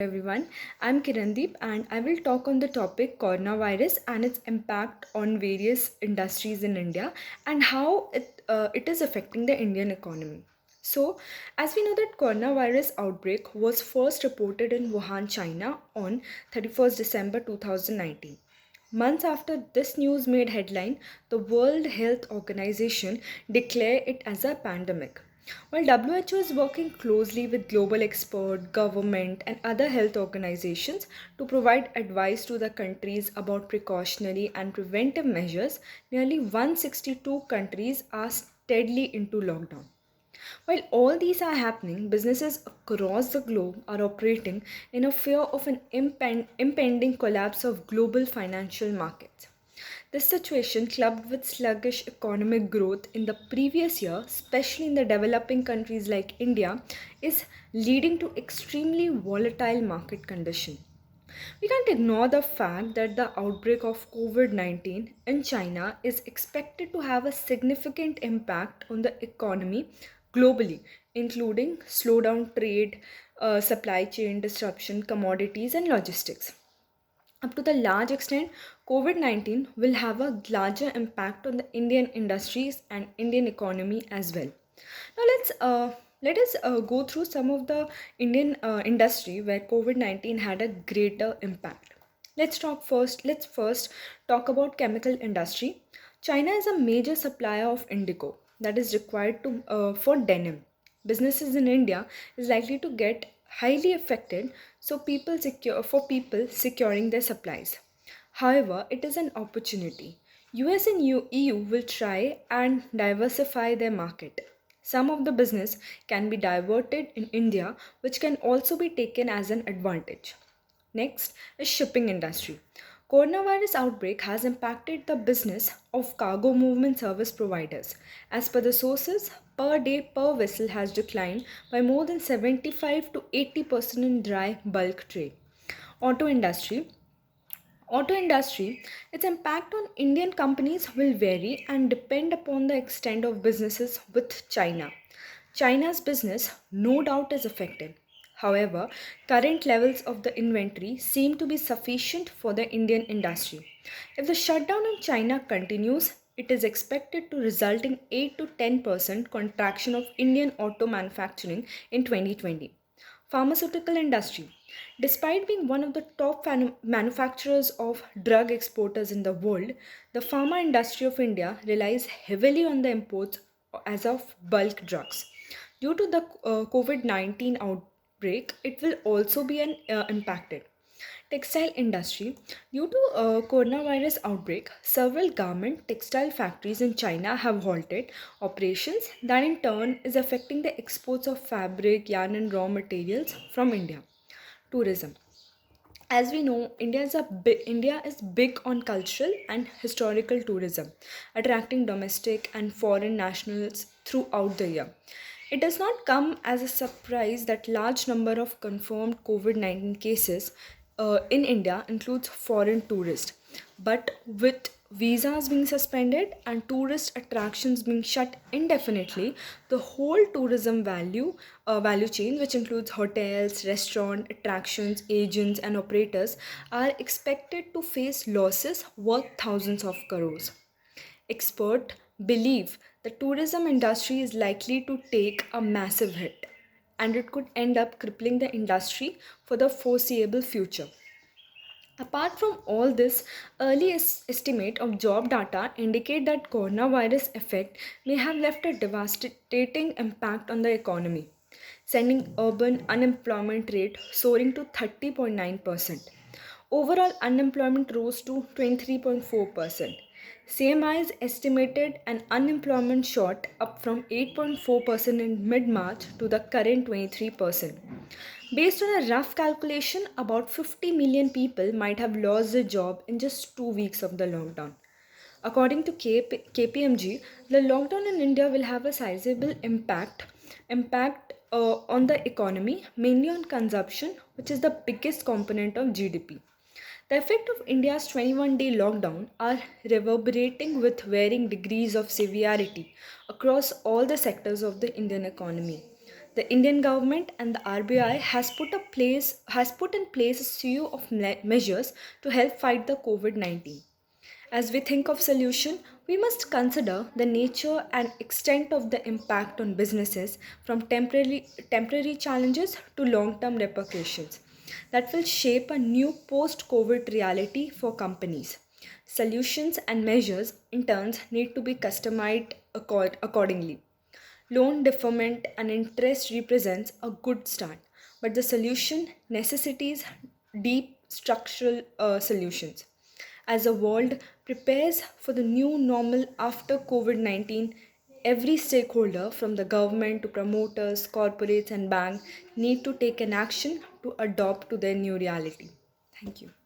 everyone. I'm Kirandeep and I will talk on the topic coronavirus and its impact on various industries in India and how it is affecting the Indian economy. So, as we know that coronavirus outbreak was first reported in Wuhan, China on 31st December 2019. Months after this news made headline, the World Health Organization declared it as a pandemic. While WHO is working closely with global experts, government, and other health organizations to provide advice to the countries about precautionary and preventive measures, nearly 162 countries are steadily into lockdown. While all these are happening, businesses across the globe are operating in a fear of an impending collapse of global financial markets. This situation, clubbed with sluggish economic growth in the previous year, especially in the developing countries like India, is leading to extremely volatile market conditions. We can't ignore the fact that the outbreak of COVID 19 in China is expected to have a significant impact on the economy globally, including slowdown trade, supply chain disruption, commodities, and logistics. Up to the large extent, COVID 19 will have a larger impact on the Indian industries and Indian economy as well. Now let us go through some of the Indian industry where COVID 19 had a greater impact. Let's first talk about chemical industry. China is a major supplier of indigo that is required to for denim. Businesses in India is likely to get highly affected, so people securing their supplies. However, it is an opportunity. US and EU will try and diversify their market. Some of the business can be diverted in India, which can also be taken as an advantage. Next is shipping industry. Coronavirus outbreak has impacted the business of cargo movement service providers. As per the sources, per day per vessel has declined by more than 75 to 80% in dry bulk trade. Auto industry Auto industry, its impact on Indian companies will vary and depend upon the extent of businesses with China. China's business no doubt is affected. However, current levels of the inventory seem to be sufficient for the Indian industry. If the shutdown in China continues, it is expected to result in 8 to 10% contraction of Indian auto manufacturing in 2020. Pharmaceutical industry. Despite being one of the top manufacturers of drug exporters in the world, the pharma industry of India relies heavily on the imports as of bulk drugs. Due to the COVID 19 outbreak, it will also be impacted. Textile industry. Due to coronavirus outbreak, several garment textile factories in China have halted operations that in turn is affecting the exports of fabric, yarn and raw materials from India. Tourism. As we know, India is big on cultural and historical tourism, attracting domestic and foreign nationals throughout the year. It does not come as a surprise that large number of confirmed COVID-19 cases in India includes foreign tourists. But with visas being suspended and tourist attractions being shut indefinitely, the whole tourism value chain, which includes hotels, restaurant, attractions, agents, and operators, are expected to face losses worth thousands of crores. Experts believe the tourism industry is likely to take a massive hit and it could end up crippling the industry for the foreseeable future. Apart from all this, early estimate of job data indicate that coronavirus effect may have left a devastating impact on the economy, sending urban unemployment rate soaring to 30.9%. Overall unemployment rose to 23.4%. CMI is estimated an unemployment shot up from 8.4% in mid-March to the current 23%. Based on a rough calculation, about 50 million people might have lost their job in just 2 weeks of the lockdown. According to KPMG, the lockdown in India will have a sizable impact on the economy, mainly on consumption, which is the biggest component of GDP. The effect of India's 21-day lockdown are reverberating with varying degrees of severity across all the sectors of the Indian economy. The Indian government and the RBI has put in place a series of measures to help fight the COVID-19. As we think of solution, we must consider the nature and extent of the impact on businesses from temporary challenges to long-term repercussions that will shape a new post-COVID reality for companies. Solutions and measures in turns need to be customized accordingly. Loan deferment and interest represents a good start, but the solution necessitates deep structural solutions. As the world prepares for the new normal after COVID 19, every stakeholder from the government to promoters, corporates, and banks need to take an action to adopt to their new reality. Thank you.